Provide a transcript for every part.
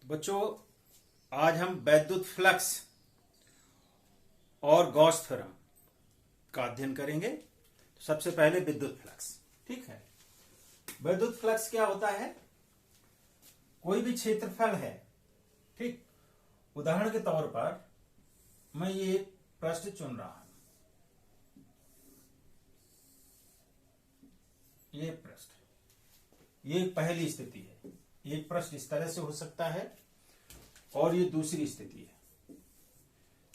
बच्चों, आज हम वैद्युत फ्लक्स और गॉस थ्योरम का अध्ययन करेंगे। तो सबसे पहले विद्युत फ्लक्स। ठीक है, वैद्युत फ्लक्स क्या होता है? कोई भी क्षेत्रफल है, ठीक, उदाहरण के तौर पर मैं ये पृष्ठ चुन रहा हूं, ये पृष्ठ, ये पहली स्थिति है। एक पृष्ठ इस तरह से हो सकता है और ये दूसरी स्थिति है,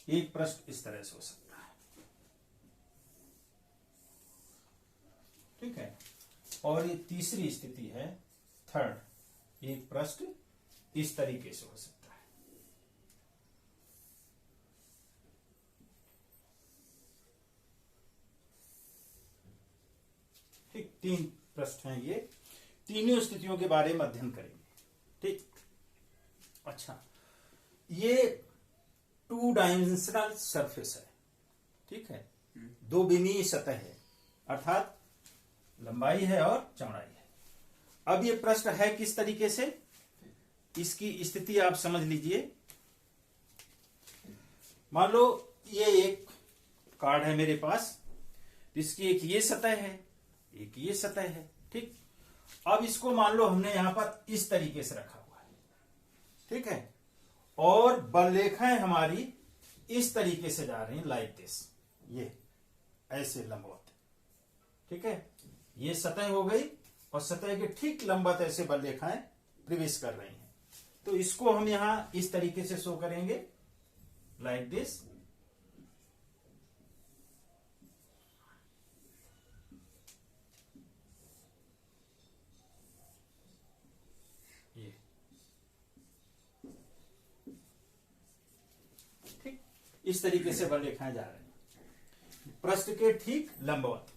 एक पृष्ठ इस तरह से हो सकता है। ठीक है, और ये तीसरी स्थिति है, थर्ड, एक पृष्ठ इस तरीके से हो सकता है। ठीक, तीन पृष्ठ हैं। ये तीनों स्थितियों के बारे में अध्ययन करेंगे। ठीक, अच्छा, ये टू डायमेंशनल सरफेस है। ठीक है, दो विमीय सतह है, अर्थात लंबाई है और चौड़ाई है। अब ये प्रश्न है किस तरीके से, इसकी स्थिति आप समझ लीजिए। मान लो ये एक कार्ड है मेरे पास, इसकी एक ये सतह है, एक ये सतह है। ठीक, अब इसको मान लो हमने यहां पर इस तरीके से रखा हुआ है। ठीक है, और बलरेखाएं हमारी इस तरीके से जा रही हैं, लाइक दिस, ये ऐसे लंबवत। ठीक है, ये सतह हो गई और सतह के ठीक लंबवत ऐसे बलरेखाएं प्रवेश कर रही हैं। तो इसको हम यहां इस तरीके से शो करेंगे, लाइक दिस। ये ठीक इस तरीके से बलरेखाएं जा रही हैं, पृष्ठ के ठीक लंबवत।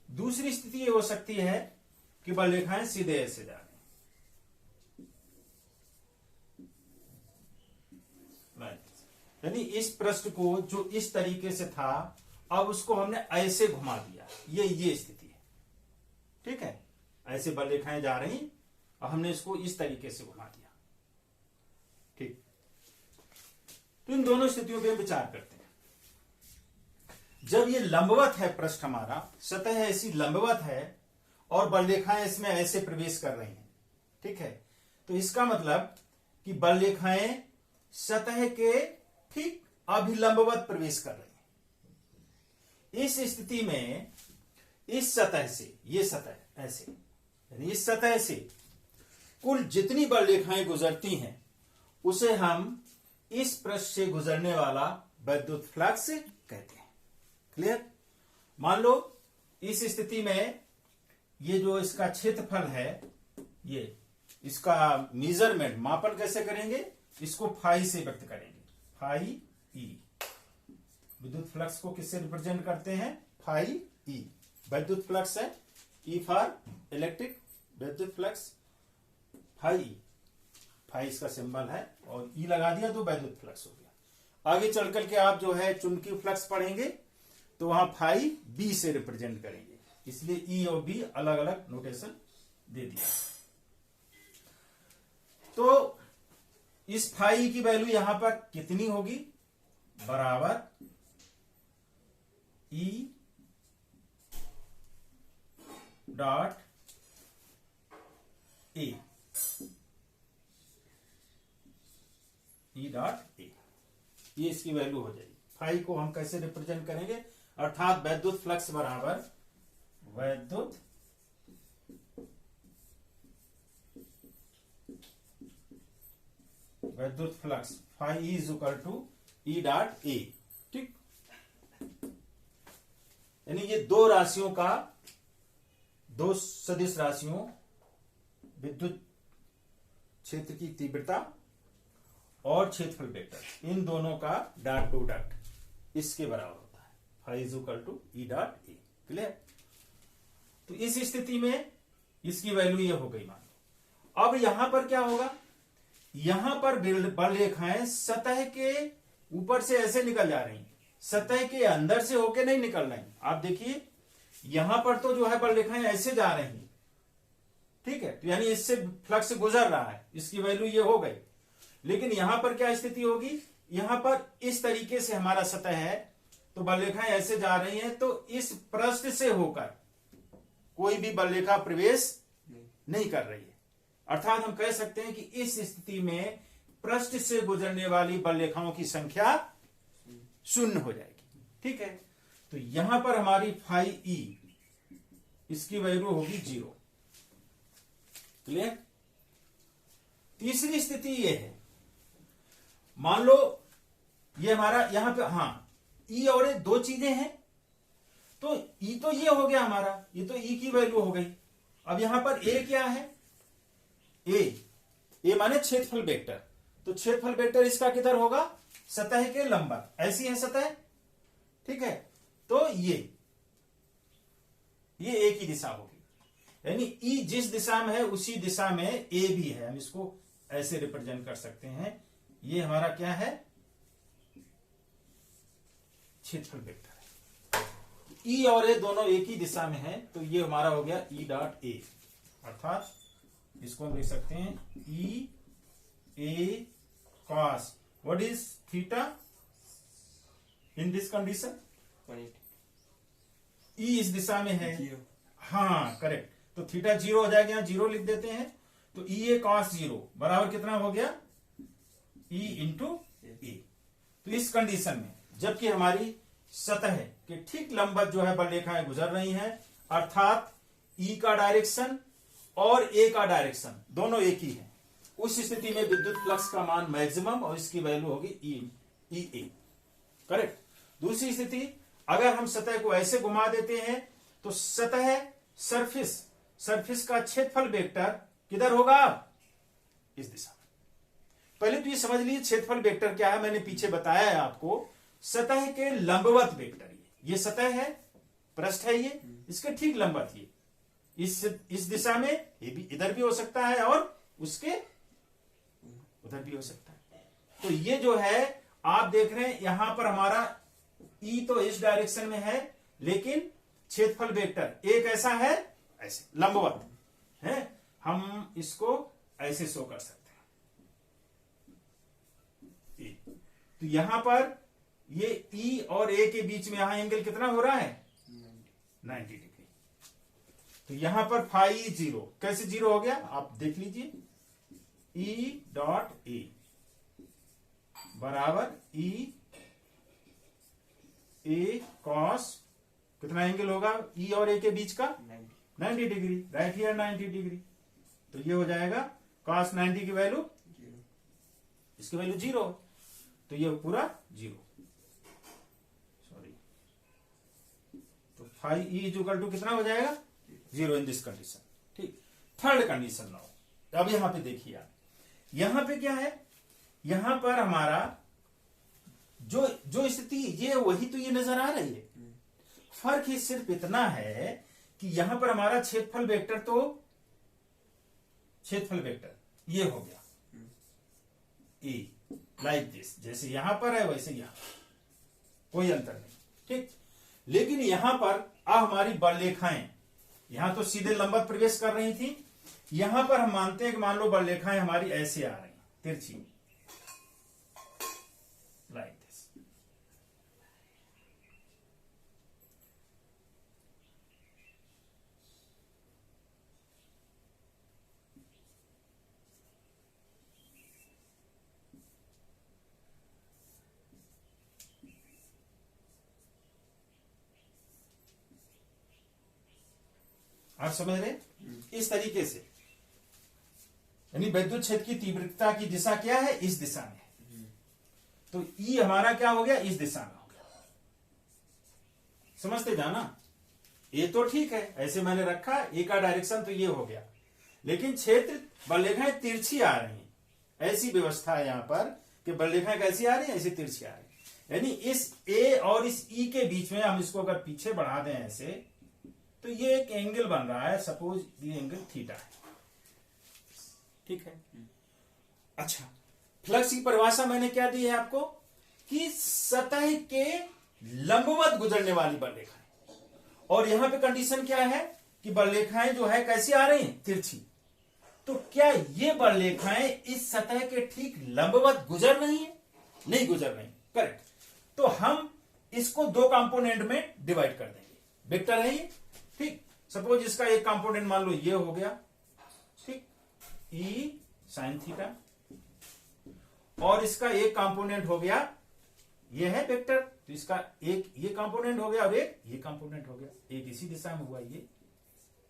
दूसरी स्थिति ये हो सकती है कि बलरेखाएं सीधे ऐसे जा रही हैं, यानी इस पृष्ठ को जो इस तरीके से था, अब उसको हमने ऐसे घुमा दिया। ये स्थिति है। ठीक है, ऐसे बलरेखाएं जा रही और हमने इसको इस तरीके से घुमा दिया। ठीक, तो इन दोनों स्थितियों पे विचार करते हैं। जब ये लंबवत है पृष्ठ, हमारा सतह ऐसी लंबवत है और बलरेखाएं इसमें ऐसे प्रवेश कर रही हैं। ठीक है, तो इसका मतलब कि बलरेखाएं सतह के ठीक अभिलंबवत प्रवेश कर रही हैं। इस स्थिति में इस सतह से, ये सतह ऐसे, यानी इस सतह से कुल जितनी बलरेखाएं गुजरती हैं उसे हम इस पृष्ठ से गुजरने वाला वैद्युत फ्लक्स कहते हैं। क्लियर? मान लो इस स्थिति में ये जो इसका क्षेत्रफल है, ये इसका मेजरमेंट, मापन कैसे करेंगे? इसको फाई से व्यक्त करेंगे, फाई ई। विद्युत फ्लक्स को किससे रिप्रेजेंट करते हैं? Phi E. वैद्युत फ्लक्स है, ई फॉर इलेक्ट्रिक, वैद्युत फ्लक्स फाई ई। फाई इसका सिंबल है और ई लगा दिया तो वैद्युत फ्लक्स हो गया। आगे चल करके आप जो है चुंबकीय फ्लक्स पढ़ेंगे तो वहां फाई बी से रिप्रेजेंट करेंगे, इसलिए ई और बी अलग अलग नोटेशन दे दिया। तो इस फाई की वैल्यू यहां पर कितनी होगी? बराबर ई डॉट ए, ई डॉट ए, ये इसकी वैल्यू हो जाएगी। फाई को हम कैसे रिप्रेजेंट करेंगे? अर्थात वैद्युत फ्लक्स बराबर वैद्युत flux phi is equal to E dot A. ठीक, यानी ये दो राशियों का, दो सदिश राशियों, विद्युत क्षेत्र की तीव्रता और क्षेत्रफल वेक्टर, इन दोनों का डॉट टू डॉट इसके बराबर होता है, phi is equal to E dot A. Clear? तो इस स्थिति में इसकी वैल्यू ये हो गई, मान लो। अब यहां पर क्या होगा? यहां पर बलरेखाएं सतह के ऊपर से ऐसे निकल जा रही हैं, सतह के अंदर से होके नहीं निकल रही। आप देखिए यहां पर तो जो है बलरेखाएं ऐसे जा रही हैं, ठीक है, तो यानी इससे फ्लक्स गुजर रहा है, इसकी वैल्यू ये हो गई। लेकिन यहां पर क्या स्थिति होगी, यहां पर इस तरीके से हमारा सतह है, तो बल रेखाएं ऐसे जा रही हैं, तो इस पृष्ठ से होकर कोई भी बल रेखा प्रवेश नहीं कर रही है। अर्थात हम कह सकते हैं कि इस स्थिति में पृष्ठ से गुजरने वाली बल रेखाओं की संख्या 0 हो जाएगी। ठीक है, तो यहां पर हमारी फाई ई इसकी वैल्यू होगी 0। क्लियर। तीसरी स्थिति ये है, मान लो ये हमारा यहां पे, हाँ ई और ए दो चीजें हैं, तो ई तो ये हो गया हमारा, ये तो ई की वैल्यू हो गई। अब यहां पर ए क्या है, ए माने क्षेत्रफल वेक्टर, तो क्षेत्रफल वेक्टर इसका किधर होगा, सतह के लंबवत, ऐसी है सतह। ठीक है, तो ये ए की दिशा होगी, यानी ई जिस दिशा में है उसी दिशा में ए भी है। हम इसको ऐसे रिप्रेजेंट कर सकते हैं, ये हमारा क्या है, क्षेत्रफल वेक्टर है। ई और ए दोनों एक ही दिशा में है, तो ये हमारा हो गया ई डॉट ए, अर्थात इसको हम लिख सकते हैं E A cos what is theta in this condition. E इस दिशा में है, हाँ करेक्ट, तो थीटा 0 हो जाएगा, यहां 0 लिख देते हैं, तो ई ए कॉस 0 बराबर कितना हो गया, ई इंटू ए। तो इस कंडीशन में जबकि हमारी सतह के ठीक लंबवत जो है बल रेखाएं गुजर रही हैं, अर्थात ई का डायरेक्शन और ए का डायरेक्शन दोनों एक ही है, उस स्थिति में विद्युत फ्लक्स का मान मैक्सिमम और इसकी वैल्यू होगी ई ए। करेक्ट। दूसरी स्थिति, अगर हम सतह को ऐसे घुमा देते हैं तो सतह सरफेस का क्षेत्रफल वेक्टर किधर होगा, इस दिशा में। पहले तो ये समझ लीजिए क्षेत्रफल वेक्टर क्या है, मैंने पीछे बताया है आपको, सतह के लंबवत वेक्टर। ये सतह है, पृष्ठ है, ये इसके ठीक लंबवत, ये इस दिशा में, ये भी इधर भी हो सकता है और उसके उधर भी हो सकता है। तो ये जो है आप देख रहे हैं यहां पर हमारा ई तो इस डायरेक्शन में है, लेकिन क्षेत्रफल वेक्टर एक ऐसा है, ऐसे लंबवत है, हम इसको ऐसे शो कर सकते हैं। तो यहां पर ये ई और ए के बीच में यहां एंगल कितना हो रहा है, 90 डिग्री। तो यहां पर फाई 0 कैसे 0 हो गया, आप देख लीजिए, ई डॉट ए बराबर ई ए कॉस कितना एंगल होगा ई और ए के बीच का, 90 डिग्री, राइट हियर 90 डिग्री। तो ये हो जाएगा कॉस 90 की वैल्यू, इसकी वैल्यू 0, तो ये पूरा 0, सॉरी, तो phi E is equal to कितना हो जाएगा, 0 इन दिस कंडीशन। ठीक। थर्ड कंडीशन नाउ, अब यहां पे देखिए आप, यहां पे क्या है, यहां पर हमारा जो स्थिति ये वही तो ये नजर आ रही है, फर्क ही सिर्फ इतना है कि यहां पर हमारा क्षेत्रफल वेक्टर, तो क्षेत्रफल वेक्टर ये हो गया ए लाइक दिस, जैसे यहां पर है वैसे यहां, कोई अंतर नहीं। ठीक। लेकिन यहां पर अब हमारी बल रेखाएं यहां तो सीधे लंबवत प्रवेश कर रही थी, यहां पर हम मानते हैं कि मान लो बल रेखाएं हमारी ऐसे आ रही तिरछी, लाइक दिस। आप समझ रहे, इस तरीके से, यानी विद्युत क्षेत्र की तीव्रता की दिशा क्या है, इस दिशा में है, तो ई हमारा क्या हो गया, इस दिशा में हो गया। समझते जाना, ये तो ठीक है, ऐसे मैंने रखा, ए का डायरेक्शन तो ये हो गया, लेकिन क्षेत्र बल रेखाएं तिरछी आ रही हैं, ऐसी व्यवस्था है यहां पर कि बल रेखाएं कैसी आ रही है, ऐसी तिरछी आ रही है। यानी इस ए और इस ई के बीच में हम इसको अगर पीछे बढ़ा दें ऐसे, तो ये एक एंगल बन रहा है, सपोज ये एंगल थीटा है। ठीक है। अच्छा, फ्लक्स की परिभाषा मैंने क्या दी है आपको, कि सतह के लंबवत गुजरने वाली बल रेखाएं, और यहां पे कंडीशन क्या है कि बल रेखाएं जो है कैसी आ रही हैं, तिरछी। तो क्या ये बड़लेखाएं इस सतह के ठीक लंबवत गुजर रही हैं? नहीं गुजर रही। करेक्ट। तो हम इसको दो कंपोनेंट में डिवाइड कर देंगे। वेक्टर है ये, ठीक। सपोज इसका एक कंपोनेंट मान लो ये हो गया, ठीक, ई साइन थीटा, और इसका एक कंपोनेंट हो गया ये है वेक्टर, तो इसका एक ये कंपोनेंट हो गया और एक ये कंपोनेंट हो गया। एक इसी दिशा में हुआ, ये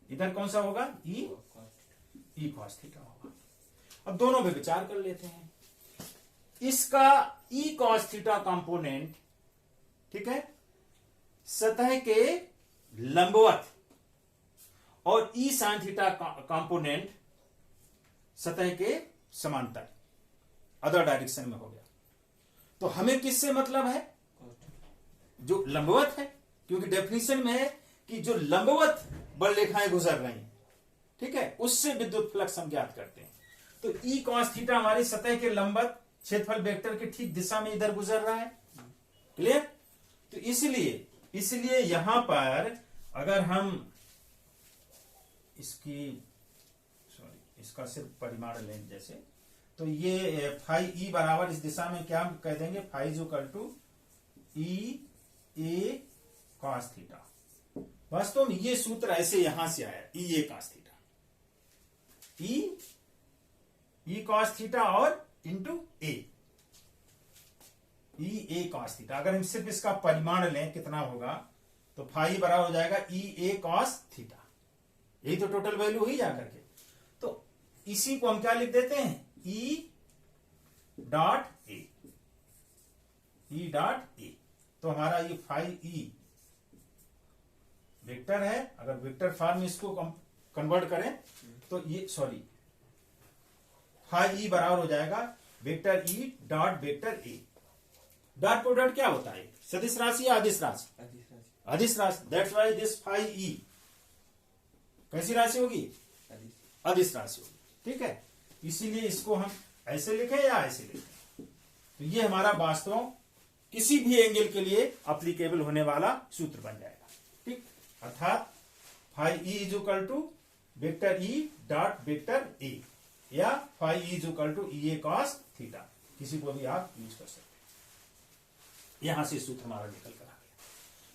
इधर कौन सा होगा? ई कॉस थीटा होगा। अब दोनों पे विचार कर लेते हैं। इसका ई कॉस थीटा कंपोनेंट, ठीक है, सतह के लंबवत, और ई साइन थीटा कंपोनेंट सतह के समांतर, अदर डायरेक्शन में हो गया। तो हमें किससे मतलब है? जो लंबवत है, क्योंकि डेफिनेशन में है कि जो लंबवत बड़लेखाएं गुजर रही हैं, ठीक है, उससे विद्युत फ्लक्स हम ज्ञात करते हैं। तो ई कॉस थीटा हमारी सतह के लंबवत क्षेत्रफल वेक्टर की ठीक दिशा में इधर गुजर रहा है। क्लियर? तो इसलिए यहां पर अगर हम इसका सिर्फ परिमाण लें जैसे, तो ये फाई ई बराबर इस दिशा में क्या हम कह देंगे? Phi is equal to E A cos theta. वास्तव में ये सूत्र ऐसे यहां से आया, E A cos theta, E cos theta और इंटू ए कॉस थीटा। अगर हम सिर्फ इसका परिमाण लें कितना होगा, तो फाई बराबर हो जाएगा ई ए कॉस थीटा। यही तो टोटल वैल्यू हुई जाकर के। तो इसी को हम क्या लिख देते हैं? ई डॉट ए। तो हमारा ये फाई ई वेक्टर है। अगर वेक्टर फॉर्म में इसको कन्वर्ट करें तो ये फाई ई बराबर हो जाएगा वेक्टर ई डॉट वेक्टर ए। डॉट प्रोडक्ट क्या होता है? सदिश राशि या अदिश राशि? अदिश राशि। That's why this phi E कैसी राशि होगी? अदिश राशि होगी, ठीक है। इसीलिए इसको हम ऐसे लिखें या ऐसे लिखें, तो ये हमारा वास्तव किसी भी एंगल के लिए अप्लीकेबल होने वाला सूत्र बन जाएगा, ठीक। अर्थात phi E is equal to vector E dot vector A, या phi E is equal to E A cos theta, किसी को भी आप यूज कर सकते हैं। यहां से सूत्र हमारा निकल कर आ गया।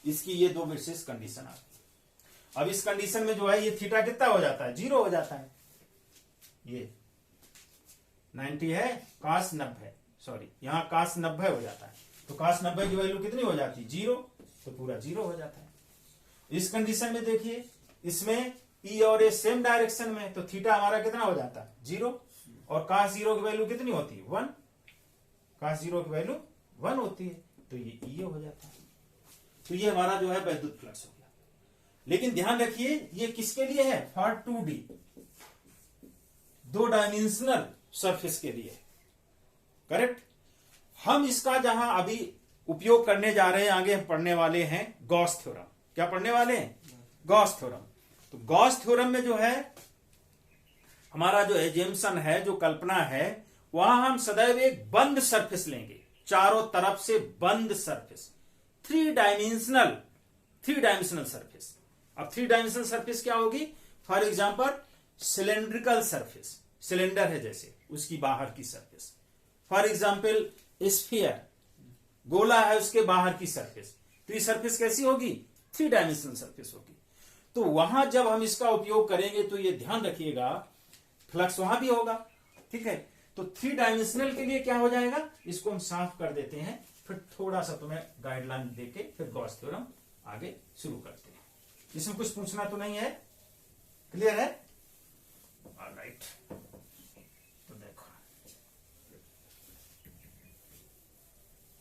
इसकी ये दो विशेष कंडीशन आ गई। अब इस कंडीशन में जो है ये थीटा कितना हो जाता है? 0 हो जाता है। ये 90 है, cos 90, यहां cos 90 हो जाता है। तो cos 90 की वैल्यू कितनी हो जाती है? 0। तो पूरा 0 हो जाता है। इस कंडीशन में देखिए, इसमें E और A सेम डायरेक्शन में, तो थीटा हमारा कितना हो जाता है? 0। और cos 0 की वैल्यू कितनी होती है? 1। cos 0 की वैल्यू 1 होती है, तो ये E हो जाता है। तो ये हमारा जो है वैद्युत फ्लक्स हो गया। लेकिन ध्यान रखिए, ये किसके लिए है? फॉर 2D, 2 डायमेंशनल सरफेस के लिए। करेक्ट। हम इसका जहां अभी उपयोग करने जा रहे हैं, आगे हम पढ़ने वाले हैं गॉस थ्योरम। क्या पढ़ने वाले हैं? Gauss theorem. तो गॉस थ्योरम में जो है हमारा जो एजम्पशन है, जो कल्पना है, वहां हम सदैव एक बंद सरफेस लेंगे, चारों तरफ से बंद सरफेस, 3 डायमेंशनल सरफेस। अब 3 डायमेंशनल सरफेस क्या होगी? For example cylindrical surface, cylinder है जैसे, उसकी बाहर की सरफेस। फॉर एग्जाम्पल स्फीयर, गोला है, उसके बाहर की सरफेस। तो ये सरफेस कैसी होगी? 3 डायमेंशनल सरफेस होगी। तो वहां जब हम इसका उपयोग करेंगे तो ये ध्यान रखिएगा, फ्लक्स वहां भी होगा, ठीक है। तो 3 डायमेंशनल के लिए क्या हो जाएगा? इसको हम साफ कर देते हैं, फिर थोड़ा सा तुम्हें गाइडलाइन देके फिर गॉस थ्योरम आगे शुरू करते हैं। इसमें कुछ पूछना तो नहीं है? क्लियर है? ऑलराइट। तो देखो,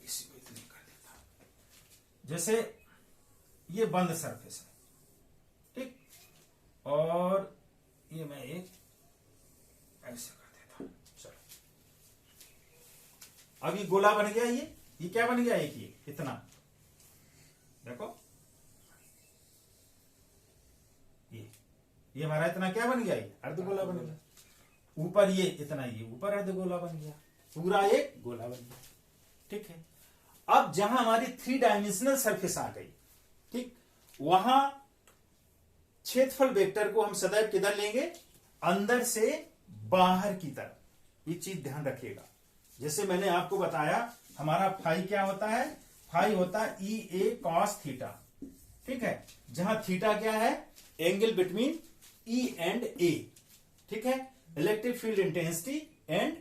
इसी को इतनी कर देता हूं। जैसे ये बंद सरफेस है, ठीक, और ये मैं एक ऐसे कर देता हूं। चलो, अब ये गोला बन गया। ये क्या बन गया? एक ये इतना, देखो, ये हमारा इतना क्या बन गया? ये अर्धगोला बन गया। ऊपर ये इतना, ये ऊपर अर्धगोला बन गया, पूरा एक गोला बन गया, ठीक है। अब जहां हमारी 3 डायमेंशनल सरफेस आ गई, ठीक, वहां क्षेत्रफल वेक्टर को हम सदैव किधर लेंगे? अंदर से बाहर की तरफ। ये चीज ध्यान रखिएगा। जैसे मैंने आपको बताया हमारा फाई क्या होता है, फाई होता है ई ए कॉस थीटा, ठीक है, जहां थीटा क्या है, एंगल बिटवीन ई एंड ए, ठीक है, electric field intensity and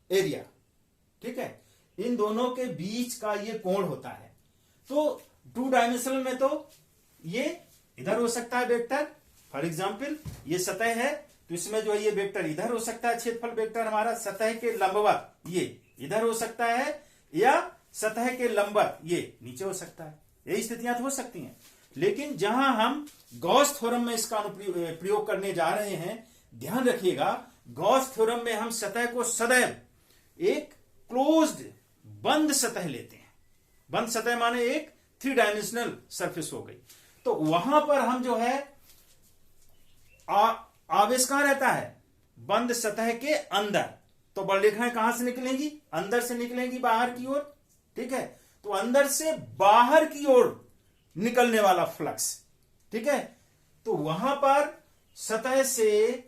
area, ठीक है, इन दोनों के बीच का ये कोण होता है। तो 2 डायमेंशनल में तो ये इधर हो सकता है वेक्टर, फॉर एग्जाम्पल ये सतह है तो इसमें जो है ये वेक्टर इधर हो सकता है, क्षेत्रफल वेक्टर हमारा सतह के लंबवत ये इधर हो सकता है, या सतह के लंबवत ये नीचे हो सकता है। यही स्थितियां तो हो सकती हैं। लेकिन जहां हम गॉस थ्योरम में इसका प्रयोग करने जा रहे हैं, ध्यान रखिएगा, गॉस थ्योरम में हम सतह को सदैव एक क्लोज्ड बंद सतह लेते हैं। बंद सतह माने एक 3 डायमेंशनल सरफेस हो गई। तो वहां पर हम जो है आवेश कहां रहता है, बंद सतह के अंदर। तो बलरेखाएं कहां से निकलेंगी, अंदर से निकलेंगी बाहर की ओर, ठीक है। तो अंदर से बाहर की ओर निकलने वाला फ्लक्स, ठीक है। तो वहां पर सतह से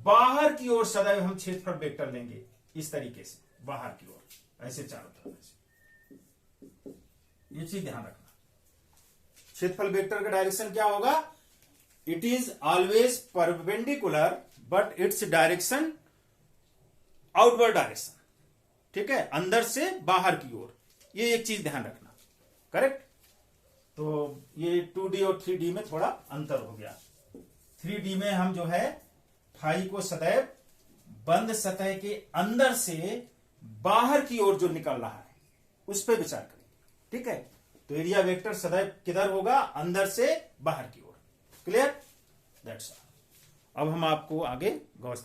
बाहर की ओर सदैव हम क्षेत्रफल वेक्टर लेंगे, इस तरीके से बाहर की ओर, ऐसे चारों तरफ से। ये चीज ध्यान रखना। क्षेत्रफल वेक्टर का डायरेक्शन क्या होगा, it is always perpendicular but its direction outward direction, ठीक है, अंदर से बाहर की ओर। ये एक चीज ध्यान रखना, करेक्ट। तो ये 2D और 3D में थोड़ा अंतर हो गया। 3D में हम जो है फाई को सदैव बंद सतह के अंदर से बाहर की ओर जो निकल रहा है उस पर विचार करेंगे, ठीक है। तो एरिया वेक्टर सदैव किधर होगा, अंदर से बाहर की ओर। Clear, that's all. अब हम आपको आगे गॉस